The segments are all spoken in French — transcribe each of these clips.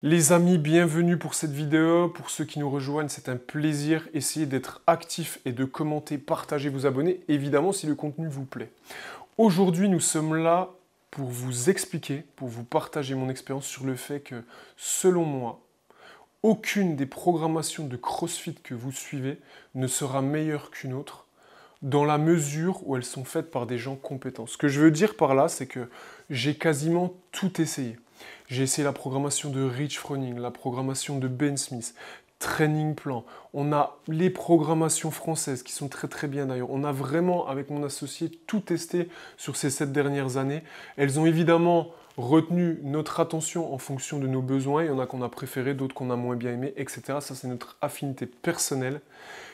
Les amis, bienvenue pour cette vidéo. Pour ceux qui nous rejoignent, c'est un plaisir. Essayez d'être actif et de commenter, partager, vous abonner, évidemment si le contenu vous plaît. Aujourd'hui, nous sommes là pour vous expliquer, pour vous partager mon expérience sur le fait que, selon moi, aucune des programmations de CrossFit que vous suivez ne sera meilleure qu'une autre, dans la mesure où elles sont faites par des gens compétents. Ce que je veux dire par là, c'est que j'ai quasiment tout essayé. J'ai essayé la programmation de Rich Froning, la programmation de Ben Smith, Training Plan. On a les programmations françaises qui sont très très bien d'ailleurs. On a vraiment, avec mon associé, tout testé sur ces 7 dernières années. Elles ont évidemment retenu notre attention en fonction de nos besoins. Il y en a qu'on a préféré, d'autres qu'on a moins bien aimé, etc. Ça, c'est notre affinité personnelle.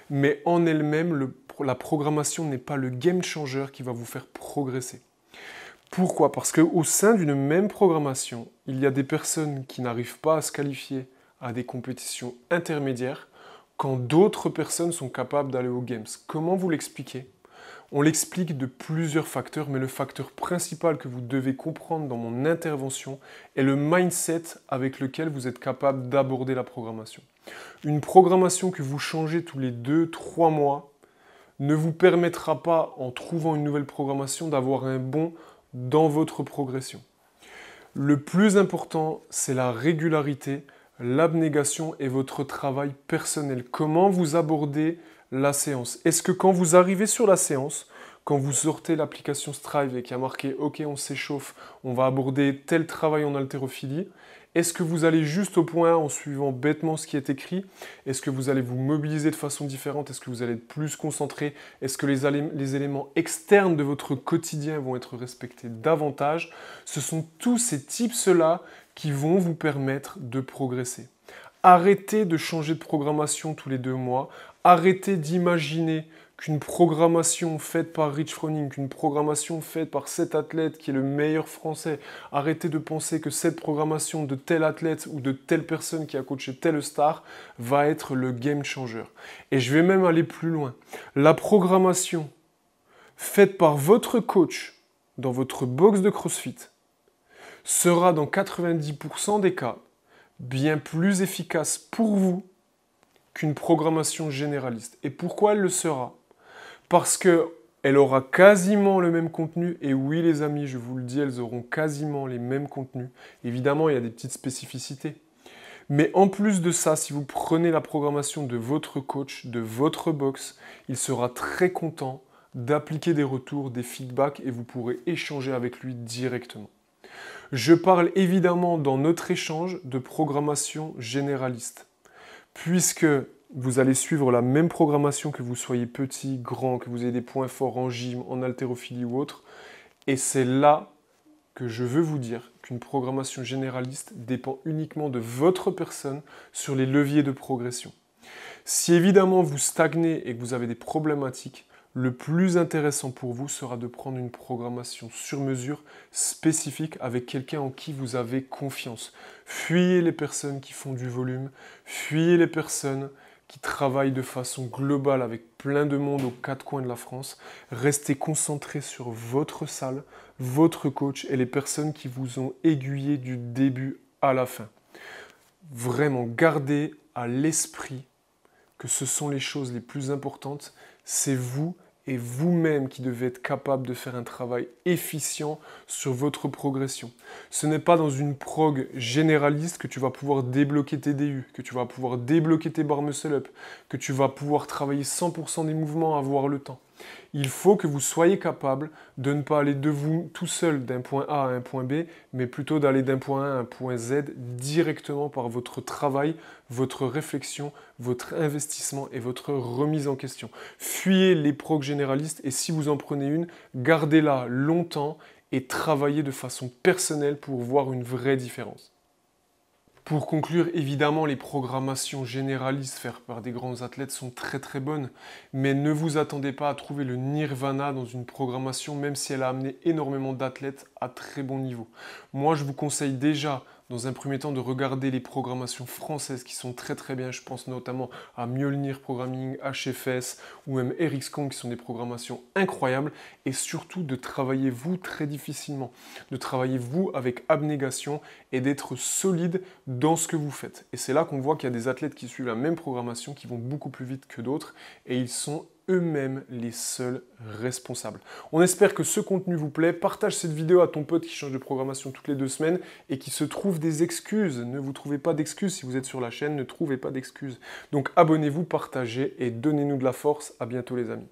Mais en elle-même, la programmation n'est pas le game changer qui va vous faire progresser. Pourquoi? Parce qu'au sein d'une même programmation, il y a des personnes qui n'arrivent pas à se qualifier à des compétitions intermédiaires, quand d'autres personnes sont capables d'aller aux Games. Comment vous l'expliquez? On l'explique de plusieurs facteurs, mais le facteur principal que vous devez comprendre dans mon intervention est le mindset avec lequel vous êtes capable d'aborder la programmation. Une programmation que vous changez tous les 2-3 mois ne vous permettra pas, en trouvant une nouvelle programmation, d'avoir un bond dans votre progression. Le plus important, c'est la régularité, l'abnégation et votre travail personnel. Comment vous abordez la séance? Est-ce que quand vous arrivez sur la séance, quand vous sortez l'application Strive et qu'il y a marqué « Ok, on s'échauffe, on va aborder tel travail en haltérophilie », est-ce que vous allez juste au point en suivant bêtement ce qui est écrit? Est-ce que vous allez vous mobiliser de façon différente? Est-ce que vous allez être plus concentré? Est-ce que les éléments externes de votre quotidien vont être respectés davantage? Ce sont tous ces tips-là qui vont vous permettre de progresser. Arrêtez de changer de programmation tous les 2 mois. Arrêtez d'imaginer qu'une programmation faite par Rich Froning, qu'une programmation faite par cet athlète qui est le meilleur français, arrêtez de penser que cette programmation de tel athlète ou de telle personne qui a coaché telle star va être le game changer. Et je vais même aller plus loin. La programmation faite par votre coach dans votre box de CrossFit sera dans 90% des cas bien plus efficace pour vous qu'une programmation généraliste. Et pourquoi elle le sera? Parce qu'elle aura quasiment le même contenu, et oui les amis, je vous le dis, elles auront quasiment les mêmes contenus. Évidemment, il y a des petites spécificités. Mais en plus de ça, si vous prenez la programmation de votre coach, de votre box, il sera très content d'appliquer des retours, des feedbacks, et vous pourrez échanger avec lui directement. Je parle évidemment dans notre échange de programmation généraliste, puisque vous allez suivre la même programmation que vous soyez petit, grand, que vous ayez des points forts en gym, en haltérophilie ou autre. Et c'est là que je veux vous dire qu'une programmation généraliste dépend uniquement de votre personne sur les leviers de progression. Si évidemment vous stagnez et que vous avez des problématiques, le plus intéressant pour vous sera de prendre une programmation sur mesure spécifique avec quelqu'un en qui vous avez confiance. Fuyez les personnes qui font du volume, fuyez les personnes qui travaillent de façon globale avec plein de monde aux 4 coins de la France. Restez concentrés sur votre salle, votre coach et les personnes qui vous ont aiguillé du début à la fin. Vraiment, gardez à l'esprit que ce sont les choses les plus importantes. C'est vous et vous-même qui devez être capable de faire un travail efficient sur votre progression. Ce n'est pas dans une prog généraliste que tu vas pouvoir débloquer tes DU, que tu vas pouvoir débloquer tes barres muscle-up, que tu vas pouvoir travailler 100% des mouvements à avoir le temps. Il faut que vous soyez capable de ne pas aller de vous tout seul d'un point A à un point B, mais plutôt d'aller d'un point A à un point Z directement par votre travail, votre réflexion, votre investissement et votre remise en question. Fuyez les progs généralistes et si vous en prenez une, gardez-la longtemps et travaillez de façon personnelle pour voir une vraie différence. Pour conclure, évidemment, les programmations généralistes faites par des grands athlètes sont très très bonnes, mais ne vous attendez pas à trouver le nirvana dans une programmation, même si elle a amené énormément d'athlètes à très bon niveau. Moi, je vous conseille déjà dans un premier temps de regarder les programmations françaises qui sont très très bien. Je pense notamment à Mjolnir Programming, HFS ou même RxCon qui sont des programmations incroyables. Et surtout de travailler vous très difficilement, de travailler vous avec abnégation et d'être solide dans ce que vous faites. Et c'est là qu'on voit qu'il y a des athlètes qui suivent la même programmation, qui vont beaucoup plus vite que d'autres et ils sont eux-mêmes les seuls responsables. On espère que ce contenu vous plaît. Partage cette vidéo à ton pote qui change de programmation toutes les 2 semaines et qui se trouve des excuses. Ne vous trouvez pas d'excuses si vous êtes sur la chaîne, ne trouvez pas d'excuses. Donc abonnez-vous, partagez et donnez-nous de la force. À bientôt les amis.